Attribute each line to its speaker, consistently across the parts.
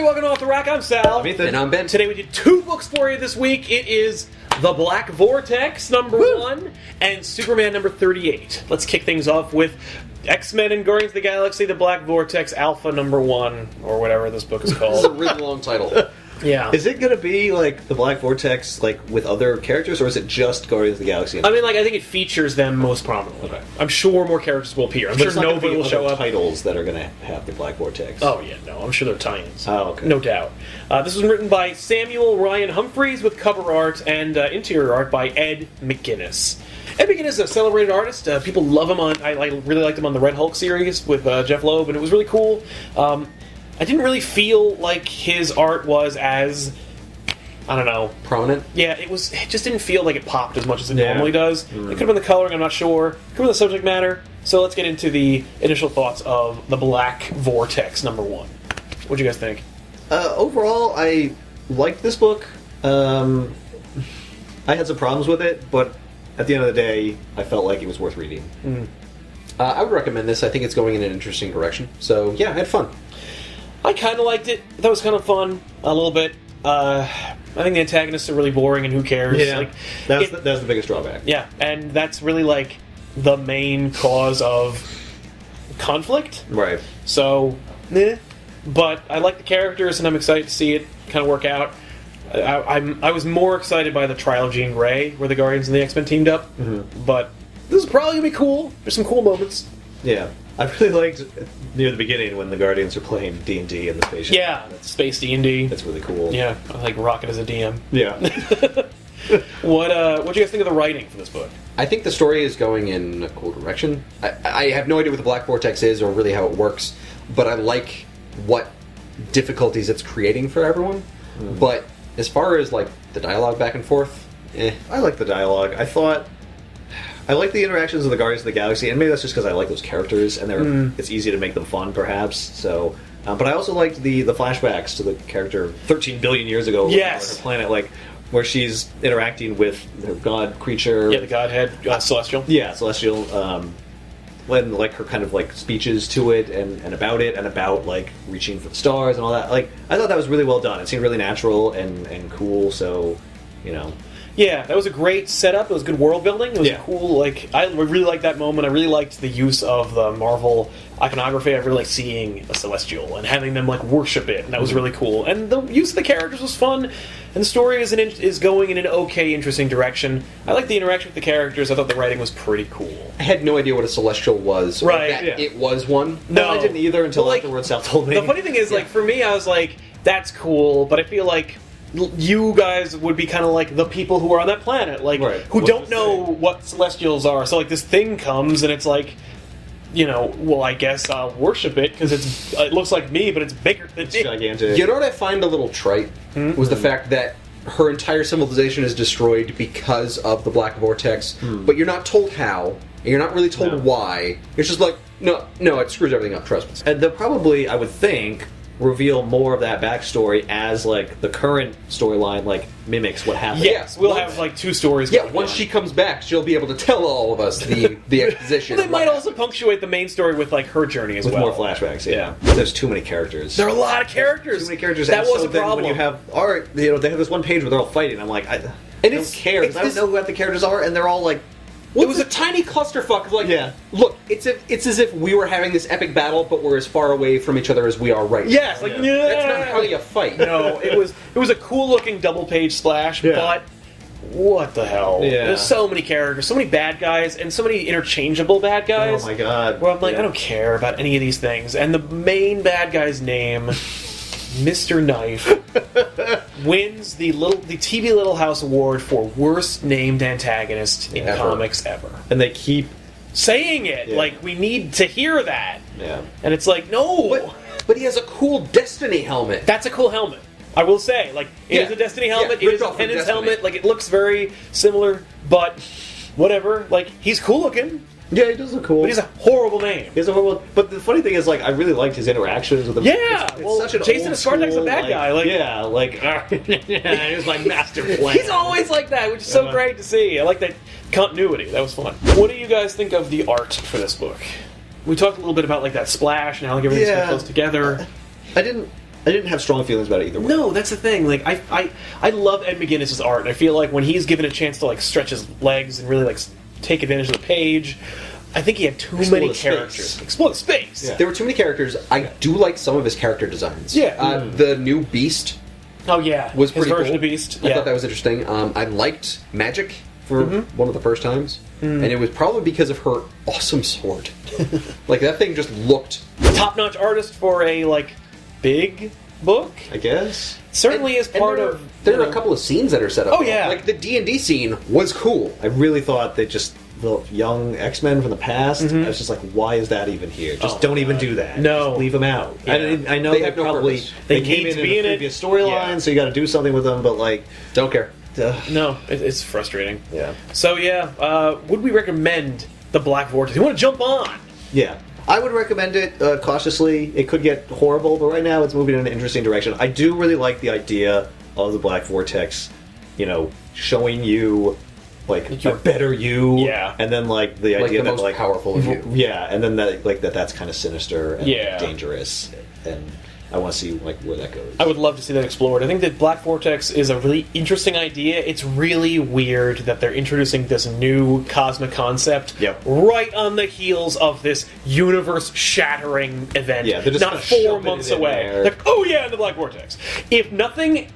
Speaker 1: welcome to Off the Rack. I'm Sal.
Speaker 2: I'm Ethan.
Speaker 3: And I'm Ben.
Speaker 1: Today we did 2 books for you this week. It is The Black Vortex, number 1, and Superman, number 38. Let's kick things off with X-Men and Guardians of the Galaxy, The Black Vortex, Alpha, number 1, or whatever this book is
Speaker 3: This is a
Speaker 1: called.
Speaker 3: really long title.
Speaker 1: Yeah.
Speaker 2: Is it going to be like the Black Vortex, like with other characters, or is it just Guardians of the Galaxy?
Speaker 1: I mean, I think it features them most prominently.
Speaker 2: Okay.
Speaker 1: I'm sure more characters will appear. I'm
Speaker 2: But
Speaker 1: sure
Speaker 2: it's not gonna
Speaker 1: Nova
Speaker 2: be
Speaker 1: will show
Speaker 2: other
Speaker 1: up.
Speaker 2: titles that are going to have the Black Vortex.
Speaker 1: Oh, yeah, no, I'm sure they're tie-ins.
Speaker 2: Oh, okay.
Speaker 1: No doubt. This was written by Samuel Ryan Humphreys with cover art and interior art by Ed McGuinness. Ed McGuinness is a celebrated artist. People love him on... I really liked him on the Red Hulk series with Jeff Loeb, and it was really cool. I didn't really feel like his art was as... I don't know.
Speaker 3: Prominent?
Speaker 1: Yeah, it just didn't feel like it popped as much as it normally does. It could have been the coloring, I'm not sure. It could have been the subject matter. So let's get into the initial thoughts of The Black Vortex, number 1. What'd you guys think?
Speaker 2: Overall, I liked this book. I had some problems with it, but at the end of the day, I felt like it was worth reading.
Speaker 3: I would recommend this. I think it's going in an interesting direction. So, yeah, I had fun.
Speaker 1: I kind of liked it. I thought it was kind of fun, a little bit. I think the antagonists are really boring, and who cares?
Speaker 2: Yeah,
Speaker 1: Like,
Speaker 2: that's the biggest drawback.
Speaker 1: yeah, and that's really, like, the main cause of conflict.
Speaker 2: Right.
Speaker 1: So, but I like the characters, and I'm excited to see it kind of work out. I was more excited by the trial of Jean Grey, where the Guardians and the X-Men teamed up. But this is probably gonna be cool. There's some cool moments.
Speaker 2: Yeah. I really liked near the beginning when the Guardians are playing D&D in the spaceship.
Speaker 1: Yeah, that's Space D&D.
Speaker 2: That's really cool.
Speaker 1: Yeah, I like Rocket as a DM.
Speaker 2: Yeah.
Speaker 1: What do you guys think of the writing for this book?
Speaker 3: I think the story is going in a cool direction. I have no idea what the Black Vortex is or really how it works, but I like what difficulties it's creating for everyone. But as far as, like, the dialogue back and forth,
Speaker 2: I like the dialogue. I like the interactions of the Guardians of the Galaxy, and maybe that's just because I like those characters, and it's easy to make them fun, perhaps. So, but I also liked the flashbacks to the character 13 billion years ago
Speaker 1: Yes.
Speaker 2: on her planet, like where she's interacting with her god creature.
Speaker 1: Yeah, the Godhead, Celestial.
Speaker 2: Yeah, Celestial. When like her kind of like speeches to it and about like reaching for the stars and all that. Like I thought that was really well done. It seemed really natural and cool. So, you know.
Speaker 1: Yeah, that was a great setup. It was good world building. It was cool. Like I really liked that moment. I really liked the use of the Marvel iconography. I really liked seeing a Celestial and having them like worship it, and that was really cool. And the use of the characters was fun, and the story is going in an okay, interesting direction. I like the interaction with the characters. I thought the writing was pretty cool.
Speaker 3: I had no idea what a Celestial was. Or
Speaker 1: Right,
Speaker 3: that
Speaker 2: yeah.
Speaker 3: it was one.
Speaker 1: No,
Speaker 2: I didn't either until
Speaker 1: Well, like,
Speaker 2: afterwards Sal told me.
Speaker 1: The funny thing is, like for me, I was like, "That's cool," but I feel like you guys would be kind of like the people who are on that planet, like
Speaker 2: Right.
Speaker 1: who
Speaker 2: What's
Speaker 1: don't
Speaker 2: this
Speaker 1: know
Speaker 2: thing?
Speaker 1: what Celestials are. So like this thing comes and it's like, you know, well I guess I'll worship it because it looks like me, but it's bigger than
Speaker 2: It's
Speaker 1: me.
Speaker 2: gigantic.
Speaker 3: You know what I find a little trite? Was the fact that her entire civilization is destroyed because of the Black Vortex, but you're not told how, and you're not really told why. It's just like, no, it screws everything up, trust me.
Speaker 2: And they'll probably, I would think, reveal more of that backstory as like the current storyline like mimics what happened.
Speaker 1: Yes, we'll
Speaker 3: Once-
Speaker 1: have like 2 stories.
Speaker 3: Yeah,
Speaker 1: going
Speaker 3: once
Speaker 1: on.
Speaker 3: she comes back, she'll be able to tell all of us the exposition.
Speaker 1: Well, they
Speaker 3: of what
Speaker 1: might also punctuate the main story with like her journey as
Speaker 2: With
Speaker 1: well.
Speaker 2: more flashbacks, yeah.
Speaker 1: Yeah.
Speaker 2: There's too many characters.
Speaker 1: There are a lot of characters.
Speaker 2: Too many characters.
Speaker 1: That
Speaker 2: and
Speaker 1: was
Speaker 2: so
Speaker 1: a
Speaker 2: then
Speaker 1: problem.
Speaker 2: when you have, you know, they have this one page where they're all fighting. I'm like, I don't
Speaker 3: it's-
Speaker 2: care. 'Cause
Speaker 3: it's
Speaker 2: I don't
Speaker 3: this-
Speaker 2: know what the characters are, and they're all like,
Speaker 3: It was a tiny clusterfuck of like,
Speaker 2: Yeah.
Speaker 3: look, it's as if we were having this epic battle, but we're as far away from each other as we are right now.
Speaker 1: Yes, like
Speaker 2: Yeah.
Speaker 3: That's not how you fight.
Speaker 1: No, it was a cool looking double page splash,
Speaker 2: Yeah.
Speaker 1: but what the hell?
Speaker 2: Yeah.
Speaker 1: There's so many characters, so many bad guys, and so many interchangeable bad guys.
Speaker 2: oh my god.
Speaker 1: Where I'm like,
Speaker 2: Yeah.
Speaker 1: I don't care about any of these things. And the main bad guy's name, Mr. Knife, wins the TV Little House Award for worst named antagonist in
Speaker 3: Ever.
Speaker 1: comics ever.
Speaker 2: And they keep,
Speaker 1: Saying it,
Speaker 2: Yeah.
Speaker 1: like we need to hear that.
Speaker 2: yeah.
Speaker 1: And it's like, no.
Speaker 3: But he has a cool Destiny helmet.
Speaker 1: That's a cool helmet. I will say, like, it
Speaker 3: Yeah.
Speaker 1: is a Destiny
Speaker 3: Yeah,
Speaker 1: helmet. It
Speaker 3: ripped
Speaker 1: is a
Speaker 3: off from
Speaker 1: Penance
Speaker 3: Destiny.
Speaker 1: helmet. Like, it looks very similar, but whatever. Like, he's cool looking,
Speaker 2: Yeah, he does look cool.
Speaker 1: but he's a horrible name.
Speaker 2: He has a horrible. But the funny thing is, like, I really liked his interactions with them.
Speaker 1: Yeah,
Speaker 2: it's
Speaker 1: well,
Speaker 2: such an
Speaker 1: Jason
Speaker 2: old
Speaker 1: Iscardak's a
Speaker 2: school,
Speaker 1: bad guy, like-
Speaker 2: yeah, like here's my master plan.
Speaker 1: He's always like that, which is so
Speaker 2: Yeah.
Speaker 1: great to see. I like that continuity. That was fun. What do you guys think of the art for this book? We talked a little bit about like that splash and how like everything's so
Speaker 2: Yeah.
Speaker 1: close together.
Speaker 2: I didn't I didn't have strong feelings about it either way.
Speaker 1: No, that's the thing. Like I love Ed McGuinness's art, and I feel like when he's given a chance to like stretch his legs and really like take advantage of the page, I think he had too many characters. Explode space.
Speaker 2: Yeah.
Speaker 3: There were too many characters. I do like some of his character designs.
Speaker 1: Yeah.
Speaker 3: The new Beast
Speaker 1: Oh yeah,
Speaker 3: was
Speaker 1: his
Speaker 3: pretty
Speaker 1: version
Speaker 3: cool.
Speaker 1: of Beast.
Speaker 3: I
Speaker 1: Yeah.
Speaker 3: thought that was interesting. I liked Magic for one of the first times, and it was probably because of her awesome sword. Like that thing just looked.
Speaker 1: Top-notch artist for a like big book.
Speaker 2: I guess.
Speaker 1: Certainly is part of.
Speaker 3: There are a couple of scenes that are set up.
Speaker 1: Oh, yeah.
Speaker 3: Like the D&D scene was cool.
Speaker 2: I really thought they just the young X-Men from the past. I was just like, why is that even here? Just don't even do that.
Speaker 1: No.
Speaker 2: Just leave them out.
Speaker 1: Yeah.
Speaker 2: I know
Speaker 3: They
Speaker 2: they
Speaker 3: have no
Speaker 2: probably
Speaker 3: purpose.
Speaker 2: they
Speaker 1: They
Speaker 2: came
Speaker 1: need
Speaker 2: in
Speaker 1: to be
Speaker 2: the
Speaker 1: in it.
Speaker 2: previous storyline,
Speaker 1: Yeah.
Speaker 2: so you got to do something with them. But like,
Speaker 3: Don't care.
Speaker 1: No, it's frustrating.
Speaker 2: yeah,
Speaker 1: So yeah, would we recommend the Black Vortex? You want to jump on?
Speaker 2: yeah. I would recommend it cautiously. It could get horrible, but right now it's moving in an interesting direction. I do really like the idea of the Black Vortex, showing you like a better you,
Speaker 1: Yeah.
Speaker 2: and then like the
Speaker 3: Like
Speaker 2: idea
Speaker 3: the
Speaker 2: that
Speaker 3: most
Speaker 2: like
Speaker 3: powerful of you.
Speaker 2: yeah, and then that's kind of sinister and
Speaker 1: Yeah.
Speaker 2: dangerous, and I want to see like where that goes.
Speaker 1: I would love to see that explored. I think that Black Vortex is a really interesting idea. It's really weird that they're introducing this new cosmic concept
Speaker 2: Yep.
Speaker 1: right on the heels of this universe-shattering event.
Speaker 2: Yeah, they're just
Speaker 1: not
Speaker 2: gonna
Speaker 1: 4
Speaker 2: shove it
Speaker 1: months
Speaker 2: in
Speaker 1: away.
Speaker 2: there.
Speaker 1: Like, oh yeah, the Black Vortex. If nothing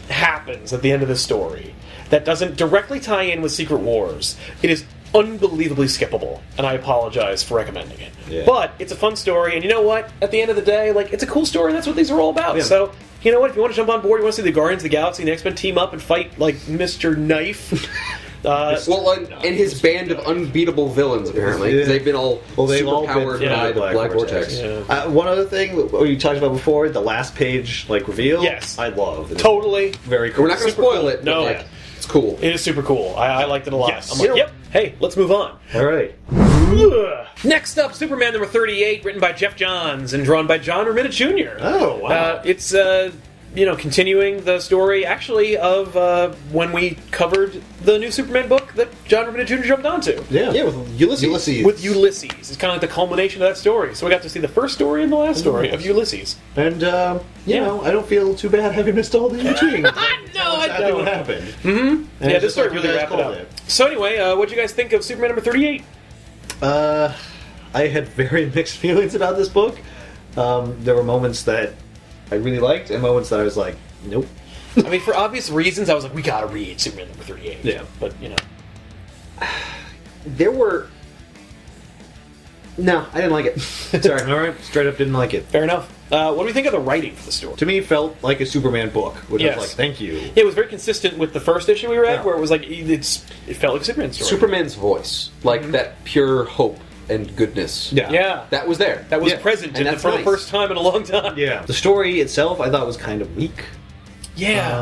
Speaker 1: happens at the end of this story that doesn't directly tie in with Secret Wars, it is unbelievably skippable, and I apologize for recommending it.
Speaker 2: Yeah.
Speaker 1: But it's a fun story, and you know what? At the end of the day, like, it's a cool story, and that's what these are all about.
Speaker 2: Yeah.
Speaker 1: So, you know what? If you want to jump on board, you want to see the Guardians of the Galaxy and the X-Men team up and fight, like, Mr. Knife.
Speaker 3: Well, and his band of unbeatable villains, apparently.
Speaker 2: Yeah.
Speaker 3: They've been all
Speaker 2: they've all been
Speaker 3: superpowered by the Black Vortex.
Speaker 1: Yeah.
Speaker 2: One other thing you talked about before, the last page like reveal.
Speaker 1: Yes.
Speaker 2: I love.
Speaker 1: Totally.
Speaker 2: Very cool.
Speaker 3: We're not going to
Speaker 1: Super
Speaker 3: spoil
Speaker 1: cool.
Speaker 3: it,
Speaker 1: No.
Speaker 3: but like, it's cool.
Speaker 1: It is super cool. I liked it a lot.
Speaker 2: Yes.
Speaker 1: I'm like,
Speaker 3: You know-
Speaker 1: yep. Hey, let's move on.
Speaker 2: All right.
Speaker 1: Ugh. Next up, Superman number 38, written by Jeff Johns and drawn by John Romita Jr.
Speaker 2: Oh, wow.
Speaker 1: It's continuing the story actually of when we covered the new Superman book that John Romita Jr. jumped onto.
Speaker 2: Yeah.
Speaker 3: Yeah, with Ulysses.
Speaker 1: With Ulysses. It's kind of like the culmination of that story. So we got to see the first story and the last story of Ulysses.
Speaker 2: And I don't feel too bad having missed all the in between.
Speaker 1: No,
Speaker 2: Exactly what happened.
Speaker 1: Yeah, this
Speaker 2: just
Speaker 1: story
Speaker 2: like you
Speaker 1: really
Speaker 2: guys
Speaker 1: wrapped it
Speaker 2: called
Speaker 1: up.
Speaker 2: it.
Speaker 1: So anyway, what do you guys think of Superman number 38?
Speaker 2: I had very mixed feelings about this book. There were moments that I really liked, and moments that I was like, nope.
Speaker 1: I mean, for obvious reasons, I was like, we gotta read Superman number 38.
Speaker 2: Yeah.
Speaker 1: But,
Speaker 3: There were... No, I didn't like it.
Speaker 2: Sorry, all right. Straight up didn't like it.
Speaker 1: fair enough. What do we think of the writing for the story?
Speaker 2: To me, it felt like a Superman book, which
Speaker 1: Yes.
Speaker 2: was like, thank you.
Speaker 1: Yeah, it was very consistent with the first issue we read,
Speaker 2: Yeah.
Speaker 1: where it was like, it felt like a Superman story.
Speaker 3: Superman's voice. Like that pure hope and goodness.
Speaker 1: Yeah.
Speaker 3: That was there.
Speaker 1: That was
Speaker 2: Yeah.
Speaker 1: present
Speaker 3: And
Speaker 1: in
Speaker 3: that's
Speaker 1: for the
Speaker 3: nice.
Speaker 1: first time in a long time.
Speaker 2: Yeah. The story itself, I thought was kind of weak.
Speaker 1: Yeah.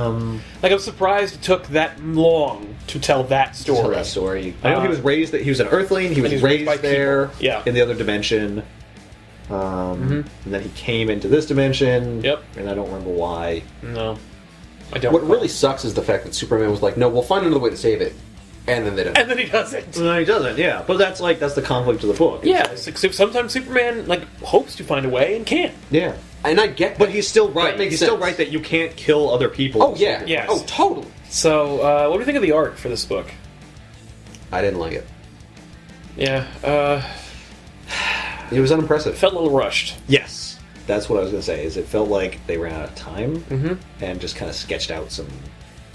Speaker 1: Like, I'm surprised it took that long to tell that story.
Speaker 2: Tell that story. I know he was raised. He was an Earthling. He was
Speaker 1: he was raised
Speaker 2: raised
Speaker 1: by
Speaker 2: there.
Speaker 1: people. Yeah.
Speaker 2: In the other dimension. And then he came into this dimension.
Speaker 1: Yep.
Speaker 2: And I don't remember why.
Speaker 1: No. I don't.
Speaker 3: What
Speaker 1: recall.
Speaker 3: really sucks is the fact that Superman was like, no, we'll find another way to save it. And then they don't.
Speaker 1: And then he doesn't.
Speaker 2: No, he doesn't. Yeah, but that's the conflict of the book.
Speaker 1: Yeah, it's like, sometimes Superman like hopes to find a way and can't.
Speaker 2: Yeah.
Speaker 3: And I get
Speaker 2: But he's still right.
Speaker 3: That makes
Speaker 2: He's still
Speaker 3: sense.
Speaker 2: right that you can't kill other people.
Speaker 3: Oh, yeah.
Speaker 1: Yes.
Speaker 3: Oh, totally.
Speaker 1: So, what do you think of the art for this book?
Speaker 3: I didn't like it.
Speaker 1: Yeah,
Speaker 3: It was unimpressive.
Speaker 1: felt a little rushed.
Speaker 2: Yes. That's what I was going to say. Is it felt like they ran out of time and just kind of sketched out some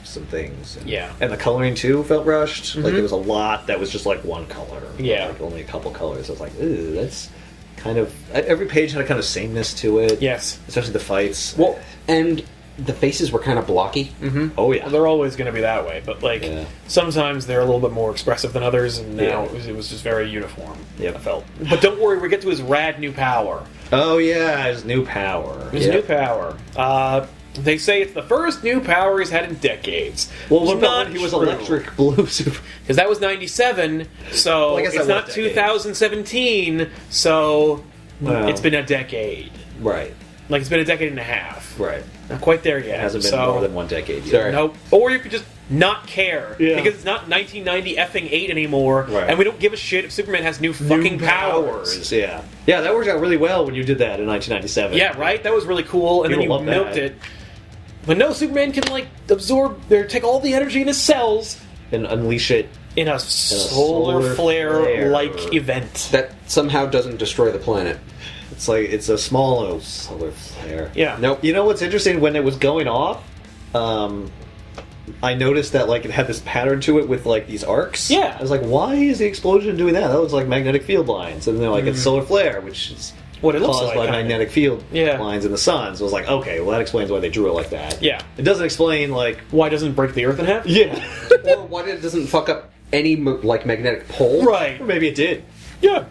Speaker 2: things. And,
Speaker 1: Yeah.
Speaker 2: And the coloring too felt rushed. Like there was a lot that was just like one color.
Speaker 1: Yeah.
Speaker 2: Like only a couple colors. I was like, ooh, that's kind of every page had a kind of sameness to it.
Speaker 1: Yes.
Speaker 2: Especially the fights.
Speaker 3: Well, and the faces were kind of blocky.
Speaker 2: Oh yeah.
Speaker 1: Well, they're always going to be that way, but like
Speaker 2: Yeah.
Speaker 1: sometimes they're a little bit more expressive than others, and now
Speaker 2: Yeah.
Speaker 1: it was just very uniform.
Speaker 2: Yep.
Speaker 1: I felt. But don't worry, we get to his rad new power.
Speaker 2: Oh yeah, his new power.
Speaker 1: His
Speaker 3: Yeah.
Speaker 1: new power. They say it's the first new power he's had in decades.
Speaker 2: Well, what
Speaker 1: It's
Speaker 2: about
Speaker 1: not
Speaker 2: when he was
Speaker 1: true.
Speaker 2: electric blue super?
Speaker 1: Because that was 97, so
Speaker 2: Well, I guess
Speaker 1: it's
Speaker 2: that
Speaker 1: not
Speaker 2: was decades.
Speaker 1: 2017, so
Speaker 2: Well.
Speaker 1: it's been a decade.
Speaker 2: Right.
Speaker 1: Like, it's been a decade and a half.
Speaker 2: Right.
Speaker 1: Not quite there yet.
Speaker 2: It hasn't been
Speaker 1: so,
Speaker 2: more than one decade yet.
Speaker 3: Sorry.
Speaker 1: Nope. Or you could just not care because it's not 1990 effing 8 anymore, and we don't give a shit if Superman has new fucking powers.
Speaker 2: Yeah, that worked out really well when you did that in 1997.
Speaker 1: Yeah, right. That was really cool, and
Speaker 2: People
Speaker 1: then you milked
Speaker 2: that.
Speaker 1: it. But no, Superman can like absorb or take all the energy in his cells
Speaker 2: and unleash it
Speaker 1: in a solar flare like event
Speaker 3: that somehow doesn't destroy the planet.
Speaker 2: It's like it's a small solar flare.
Speaker 1: Yeah.
Speaker 3: Nope.
Speaker 2: You know what's interesting? When it was going off, I noticed that like it had this pattern to it with like these arcs.
Speaker 1: Yeah.
Speaker 2: I was like, why is the explosion doing that? That looks like magnetic field lines, and they're like it's solar flare, which is
Speaker 1: what it looks
Speaker 2: caused
Speaker 1: like,
Speaker 2: by magnetic field
Speaker 1: Yeah.
Speaker 2: lines in the sun. So I was like, okay, well that explains why they drew it like that.
Speaker 1: Yeah.
Speaker 2: It doesn't explain like
Speaker 1: Why doesn't it break the Earth in half?
Speaker 2: yeah,
Speaker 3: Or why it doesn't fuck up any like magnetic pole.
Speaker 1: Right.
Speaker 2: or maybe it did.
Speaker 1: Yeah.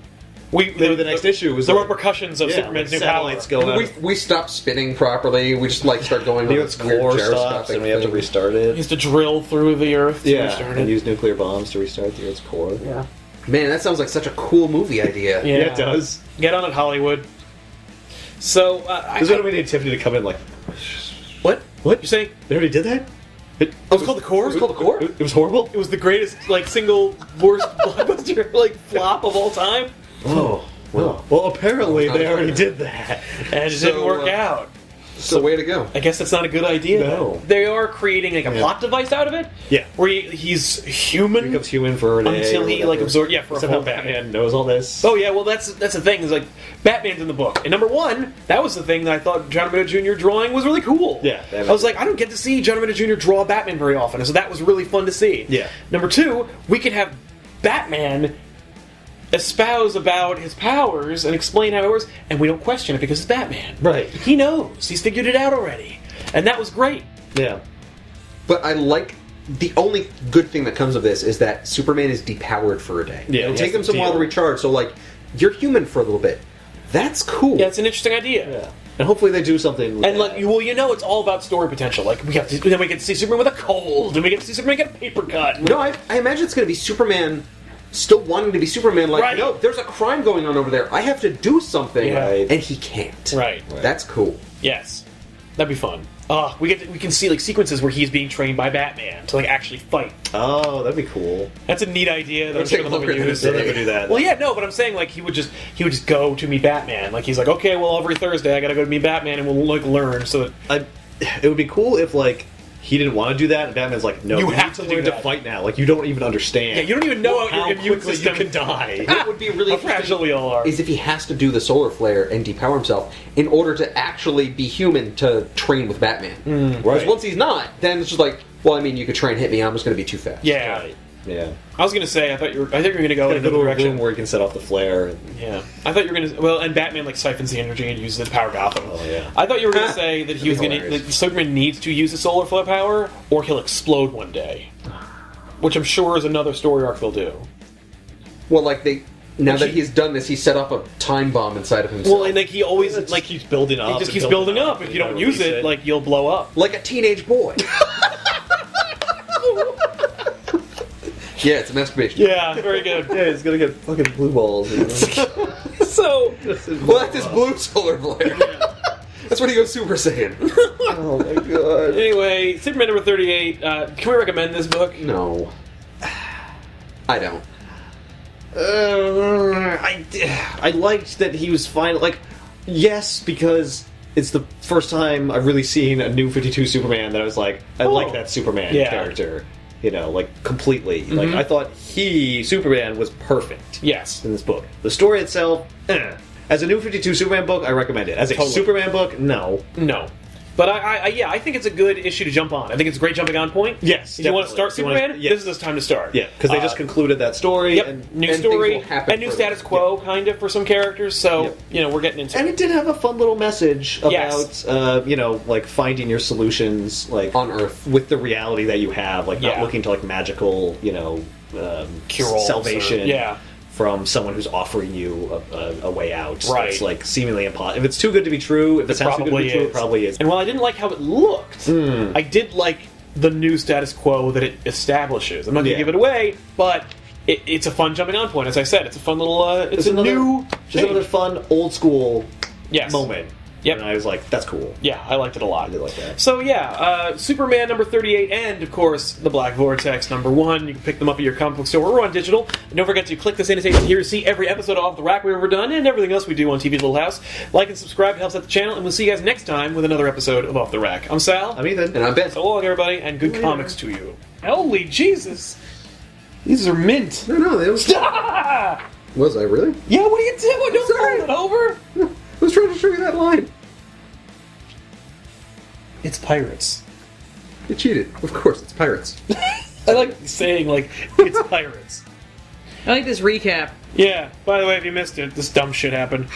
Speaker 2: Maybe the next issue was
Speaker 1: the
Speaker 2: like,
Speaker 1: repercussions of Superman's new
Speaker 2: satellites
Speaker 1: power.
Speaker 2: go out.
Speaker 3: We stop spinning properly. We just like start going.
Speaker 2: The
Speaker 3: on
Speaker 2: Earth's
Speaker 3: this weird
Speaker 2: core
Speaker 3: gyroscopic
Speaker 2: stops, and we have to
Speaker 3: thing.
Speaker 2: restart
Speaker 1: He
Speaker 2: it.
Speaker 1: has to drill through the Earth to
Speaker 2: Yeah,
Speaker 1: restart
Speaker 2: and
Speaker 1: it.
Speaker 2: use nuclear bombs to restart the Earth's core.
Speaker 1: Yeah.
Speaker 3: Man, that sounds like such a cool movie idea.
Speaker 1: Yeah.
Speaker 2: Yeah, it does.
Speaker 1: Get on it, Hollywood. So,
Speaker 2: There's gonna be need Tiffany to come in like,
Speaker 1: what?
Speaker 2: what?
Speaker 1: You saying?
Speaker 2: They already did that? It
Speaker 1: was called The Core?
Speaker 2: It was called The Core? It was horrible?
Speaker 1: It was the greatest, like, single worst blockbuster, like, flop of all time.
Speaker 2: Oh. Well, apparently they already did that.
Speaker 1: And it didn't work out.
Speaker 3: So way to go.
Speaker 1: I guess that's not a good idea.
Speaker 2: No.
Speaker 1: They are creating, like, a plot device out of it.
Speaker 2: Yeah.
Speaker 1: Where he's human
Speaker 2: He becomes human for a day.
Speaker 1: until he, like, absorbs... Yeah, for a
Speaker 2: Somehow
Speaker 1: whole
Speaker 2: Batman knows all this.
Speaker 1: Oh yeah, well that's the thing is like Batman's in the book, and number one, that was the thing that I thought John Romita Jr. drawing was really cool.
Speaker 2: Yeah,
Speaker 1: I was like, I don't get to see John Romita Jr. draw Batman very often, so that was really fun to see.
Speaker 2: Yeah.
Speaker 1: Number two, we could have Batman espouse about his powers and explain how it works, and we don't question it because it's Batman.
Speaker 2: Right.
Speaker 1: He knows. He's figured it out already, and that was great.
Speaker 2: Yeah.
Speaker 3: But I like the only good thing that comes of this is that Superman is depowered for a day.
Speaker 2: Yeah,
Speaker 3: It'll
Speaker 2: he
Speaker 3: take
Speaker 2: has
Speaker 3: him
Speaker 2: to
Speaker 3: some while to
Speaker 2: deal.
Speaker 3: recharge. So like, you're human for a little bit. That's cool.
Speaker 1: Yeah, it's an interesting idea.
Speaker 2: Yeah. And hopefully they do something with
Speaker 1: And
Speaker 2: that.
Speaker 1: like, well, you know, it's all about story potential. Like, then we get to see Superman with a cold, and we get to see Superman get a paper cut.
Speaker 3: No, I imagine it's going to be Superman still wanting to be Superman. Like,
Speaker 1: Right.
Speaker 3: no, there's a crime going on over there. I have to do something,
Speaker 1: Yeah.
Speaker 3: and he can't.
Speaker 1: Right.
Speaker 3: That's cool.
Speaker 1: Yes, that'd be fun. We can see like sequences where he's being trained by Batman to like actually fight.
Speaker 2: Oh, that'd be cool.
Speaker 1: That's a neat idea. That I'm
Speaker 3: take
Speaker 1: sure they'll
Speaker 3: longer
Speaker 1: never
Speaker 3: than
Speaker 1: use.
Speaker 3: a day.
Speaker 2: They'll never do that.
Speaker 1: Well, yeah, no, but I'm saying like he would just go to meet Batman. Like he's like, okay, well every Thursday I gotta go to meet Batman, and we'll like learn. So that
Speaker 2: It would be cool if like he didn't want to do that, and Batman's like, no,
Speaker 1: You
Speaker 2: you
Speaker 1: have
Speaker 2: need to
Speaker 1: to do
Speaker 2: learn to
Speaker 1: that.
Speaker 2: fight now. Like you don't even understand.
Speaker 1: yeah, you don't even know
Speaker 2: how
Speaker 1: your immune
Speaker 2: quickly
Speaker 1: system
Speaker 2: you can die.
Speaker 3: What would be really
Speaker 1: how fragile we all are.
Speaker 3: is if he has to do the solar flare and depower himself in order to actually be human to train with Batman. Whereas
Speaker 2: Right.
Speaker 3: once he's not, then it's just like, well, I mean, you could try and hit me. I'm just going to be too fast.
Speaker 1: Yeah,
Speaker 2: Yeah.
Speaker 1: I was gonna say I think you were gonna go in
Speaker 2: Got a
Speaker 1: another
Speaker 2: little
Speaker 1: direction.
Speaker 2: room where he can set off the flare. And,
Speaker 1: Yeah, I thought you were gonna. Well, and Batman like siphons the energy and uses it to power Gotham.
Speaker 2: Oh, yeah.
Speaker 1: I thought you were gonna say that he was
Speaker 3: That'd be
Speaker 1: gonna.
Speaker 3: hilarious.
Speaker 1: That Superman needs to use the solar flare power, or he'll explode one day, which I'm sure is another story arc they'll do.
Speaker 3: Well, like now
Speaker 1: Which
Speaker 3: that
Speaker 1: he-
Speaker 3: he's done this, he set up a time bomb inside of himself.
Speaker 1: Well, and like he always
Speaker 2: It
Speaker 1: like
Speaker 2: keeps building up.
Speaker 1: he just
Speaker 2: and
Speaker 1: keeps building up. If
Speaker 2: and
Speaker 1: you don't
Speaker 2: gotta
Speaker 1: use
Speaker 2: release
Speaker 1: it, like you'll blow up.
Speaker 3: like a teenage boy. Yeah, it's a masturbation.
Speaker 1: Yeah, very good.
Speaker 2: yeah, he's gonna get fucking blue balls. You know?
Speaker 1: So
Speaker 3: Well, that's his blue solar flare. That's what he goes Super Saiyan.
Speaker 2: Oh my god.
Speaker 1: anyway, Superman number 38. Can we recommend this book?
Speaker 3: No. I don't.
Speaker 2: I liked that he was fine. Like, yes, because it's the first time I've really seen a new 52 Superman that I was like, I like that Superman
Speaker 1: Yeah.
Speaker 2: character. You know, like, completely. Like, I thought Superman was perfect
Speaker 1: Yes.
Speaker 2: in this book. The story itself, As a new 52 Superman book, I recommend it. As a
Speaker 1: Totally.
Speaker 2: Superman book, no.
Speaker 1: No. But I think it's a good issue to jump on. I think it's a great jumping on point.
Speaker 2: Yes,
Speaker 1: If you want to
Speaker 2: definitely.
Speaker 1: start
Speaker 2: If you wanna-
Speaker 1: Superman,
Speaker 2: yeah.
Speaker 1: this is the time to start.
Speaker 2: Yeah, because they just concluded that story.
Speaker 1: Yep.
Speaker 2: And
Speaker 1: New
Speaker 3: and
Speaker 1: story
Speaker 3: things will happen
Speaker 1: and new
Speaker 3: further.
Speaker 1: status quo, kind of, for some characters. So,
Speaker 2: Yep.
Speaker 1: you know, we're getting into it.
Speaker 2: it did have a fun little message about,
Speaker 1: Yes.
Speaker 2: you know, like finding your solutions, like
Speaker 3: On Earth.
Speaker 2: with the reality that you have, like
Speaker 1: Yeah.
Speaker 2: not looking to like magical, you know,
Speaker 1: Cure-alls
Speaker 2: salvation.
Speaker 1: or- yeah.
Speaker 2: From someone who's offering you a way out.
Speaker 1: Right.
Speaker 2: It's like seemingly impossible. If it's too good to be true, if it sounds too good to be true, it probably is.
Speaker 1: And while I didn't like how it looked, I did like the new status quo that it establishes. I'm not going to
Speaker 2: Yeah.
Speaker 1: give it away, but it's a fun jumping on point. As I said, it's a fun little. It's a
Speaker 2: another,
Speaker 1: new.
Speaker 2: just
Speaker 1: thing.
Speaker 2: another fun old school
Speaker 1: Yes.
Speaker 2: moment.
Speaker 1: Yep.
Speaker 2: And I was like, that's cool.
Speaker 1: Yeah, I liked it a lot.
Speaker 2: I did like that.
Speaker 1: So yeah, Superman number 38 and, of course, the Black Vortex number 1. You can pick them up at your comic book store or on digital. And don't forget to click this annotation here to see every episode of Off the Rack we've ever done and everything else we do on TV's Little House. Like and subscribe, it helps out the channel, and we'll see you guys next time with another episode of Off the Rack. I'm Sal.
Speaker 2: I'm Ethan.
Speaker 3: And I'm Ben.
Speaker 1: So long, everybody, and good comics to you. Holy Jesus! These are mint.
Speaker 3: No, they was.
Speaker 1: Ah!
Speaker 3: Was I really?
Speaker 1: Yeah, what are you doing? Don't
Speaker 3: Sorry.
Speaker 1: fold it over!
Speaker 3: I was trying to show you that line.
Speaker 1: It's pirates.
Speaker 3: You cheated. Of course, it's pirates.
Speaker 1: I like saying, like, it's pirates.
Speaker 4: I like this recap.
Speaker 1: Yeah, by the way, if you missed it, this dumb shit happened.